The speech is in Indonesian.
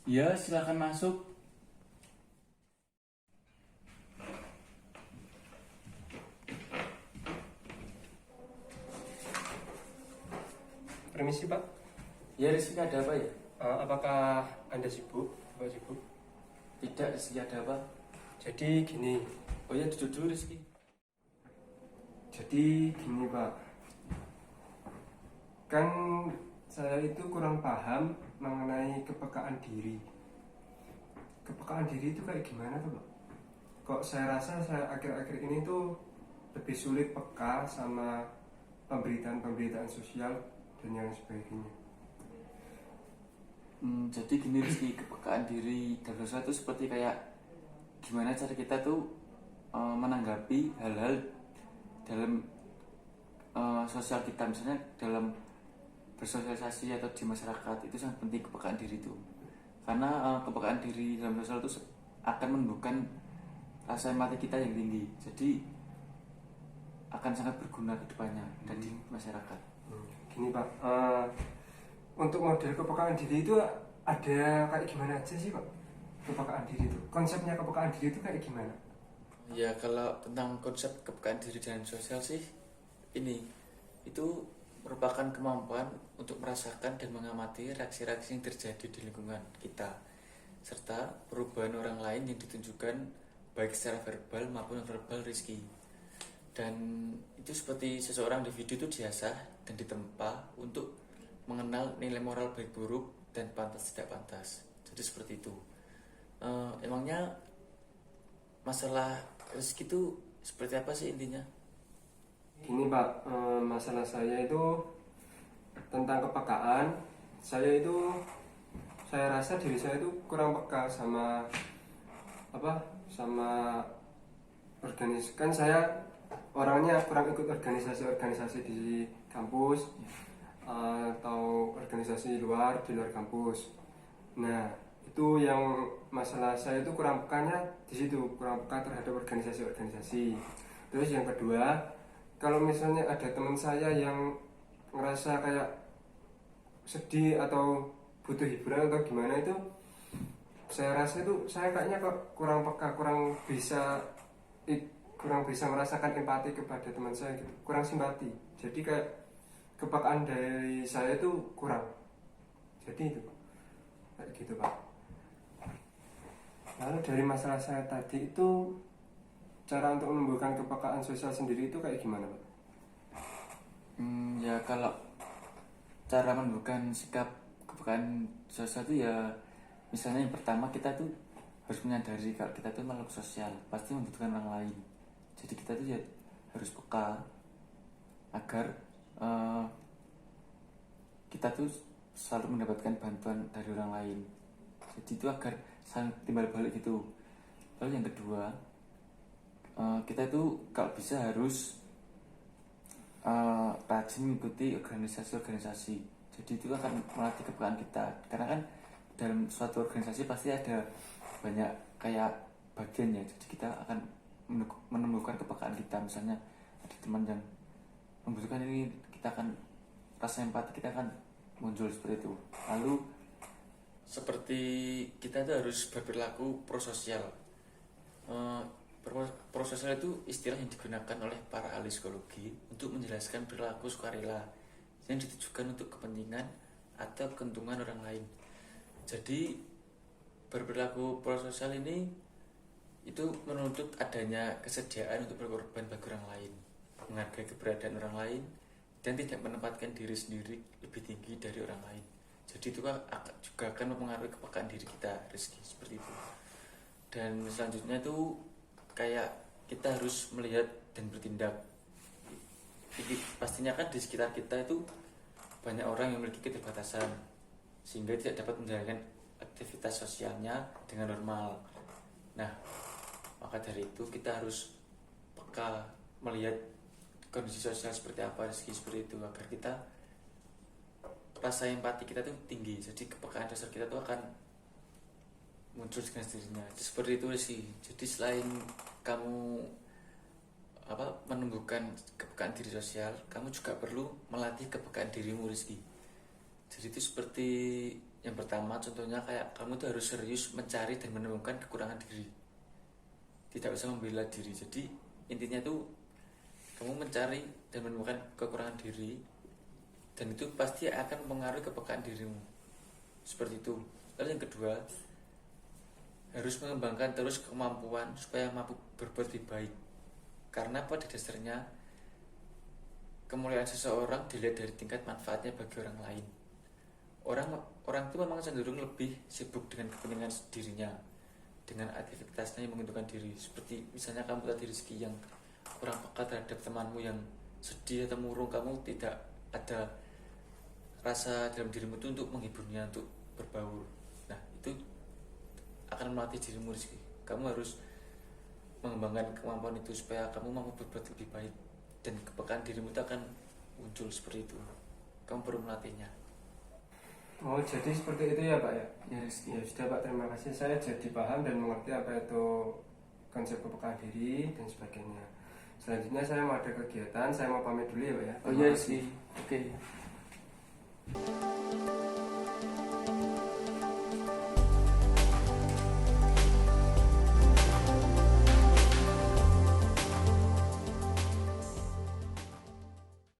Ya, silakan masuk. Permisi Pak. Ya, Rizky, ada apa ya? Apakah Anda sibuk? Bapak sibuk? Tidak, Rizky, ada apa? Jadi gini, Oh ya, duduk dulu, Rizky. Pak. Kan saya itu kurang paham mengenai kepekaan diri. Kepekaan diri itu kayak gimana tuh Pak? Kok saya rasa saya akhir-akhir ini tuh lebih sulit peka sama pemberitaan-pemberitaan sosial dan yang sebagainya. Jadi gini, Rizky, kepekaan diri dan sosial itu seperti kayak gimana cara kita tuh menanggapi hal-hal dalam sosial kita, misalnya dalam bersosialisasi atau di masyarakat. Itu sangat penting kepekaan diri itu, karena kepekaan diri dalam sosial itu akan menumbuhkan rasa empati kita yang tinggi, jadi akan sangat berguna ke depannya dan di masyarakat. Gini Pak, untuk model kepekaan diri itu ada kayak gimana aja sih Pak? Kepekaan diri itu, konsepnya kepekaan diri itu kayak gimana? Ya, kalau tentang konsep kepekaan diri dan sosial sih, itu merupakan kemampuan untuk merasakan dan mengamati reaksi-reaksi yang terjadi di lingkungan kita, serta perubahan orang lain yang ditunjukkan baik secara verbal maupun non-verbal, Rizky. Dan itu seperti seseorang individu itu diasah dan ditempa untuk mengenal nilai moral baik buruk dan pantas tidak pantas. Jadi seperti itu. Emangnya masalah rezeki itu seperti apa sih intinya? Gini Pak, masalah saya itu tentang kepekaan. Saya rasa diri saya itu kurang peka sama sama organisasi. Kan saya orangnya kurang ikut organisasi-organisasi di kampus atau organisasi di luar kampus. Nah, itu yang masalah saya itu kurang pekanya di situ, kurang peka terhadap organisasi-organisasi. Terus yang kedua, kalau misalnya ada teman saya yang ngerasa kayak sedih atau butuh hiburan atau gimana itu, saya rasa itu saya kayaknya kok kurang peka, kurang bisa merasakan empati kepada teman saya gitu, kurang simpati. Jadi kayak kepekaan dari saya itu kurang. Jadi itu kayak gitu Pak. Lalu dari masalah saya tadi itu, cara untuk menumbuhkan kepekaan sosial sendiri itu kayak gimana Pak? Ya, kalau cara menumbuhkan sikap kepekaan sosial itu ya, misalnya yang pertama kita tuh harus menyadari kalau kita tuh makhluk sosial, pasti membutuhkan orang lain. Jadi kita tuh ya harus peka agar kita tuh selalu mendapatkan bantuan dari orang lain. Jadi itu agar saling timbal balik gitu. Lalu yang kedua, kita tuh kalau bisa harus rajin mengikuti organisasi-organisasi. Jadi itu akan melatih kepekaan kita, karena kan dalam suatu organisasi pasti ada banyak kayak bagiannya. Jadi kita akan menemukan kepekaan kita. Misalnya ada teman yang membutuhkan ini, kita akan rasa empati kita akan muncul seperti itu. Lalu seperti kita tuh harus berperilaku prososial. Prososial itu istilah yang digunakan oleh para ahli psikologi untuk menjelaskan perilaku sukarela yang ditujukan untuk kepentingan atau keuntungan orang lain. Jadi berperilaku prososial ini itu menuntut adanya kesediaan untuk berkorban bagi orang lain, menghargai keberadaan orang lain, dan tidak menempatkan diri sendiri lebih tinggi dari orang lain. Jadi itu juga akan mempengaruhi kepekaan diri kita, Rizky, seperti itu. Dan selanjutnya itu kayak kita harus melihat dan bertindak. Pastinya kan di sekitar kita itu banyak orang yang memiliki keterbatasan sehingga tidak dapat menjalankan aktivitas sosialnya dengan normal. Nah, maka dari itu kita harus peka melihat kondisi sosial seperti apa, Rizky, seperti itu, agar kita rasa empati kita tuh tinggi. Jadi kepekaan dasar kita tuh akan muncul dengan sendirinya. Seperti itu sih. Jadi selain kamu menumbuhkan kepekaan diri sosial, kamu juga perlu melatih kepekaan dirimu, Rizky. Jadi itu seperti Yang pertama contohnya kayak kamu tuh harus serius mencari dan menemukan kekurangan diri, tidak usah membela diri. Jadi intinya tuh kamu mencari dan menemukan kekurangan diri, dan itu pasti akan mempengaruhi kepekaan dirimu, seperti itu. Lalu yang kedua, harus mengembangkan terus kemampuan supaya mampu berbuat lebih baik, karena pada dasarnya kemuliaan seseorang dilihat dari tingkat manfaatnya bagi orang lain. Orang itu memang cenderung lebih sibuk dengan kepentingan dirinya, dengan aktivitasnya yang menguntungkan diri. Seperti misalnya kamu tadi Rizky yang kurang peka terhadap temanmu yang sedih atau murung, kamu tidak ada rasa dalam dirimu itu untuk menghiburnya, untuk berbaur. Nah itu akan melatih dirimu Rizky. Kamu harus mengembangkan kemampuan itu supaya kamu mampu berbuat lebih baik, dan kepekaan dirimu itu akan muncul seperti itu. Kamu perlu melatihnya. Oh, jadi seperti itu ya Pak ya? Ya Rizky. Ya sudah Pak, terima kasih. Saya jadi paham dan mengerti apa itu konsep kepekaan diri dan sebagainya. Selanjutnya saya mau ada kegiatan, saya mau pamit dulu ya Pak ya. Oh Terima iya kasih. Rizky. Oke.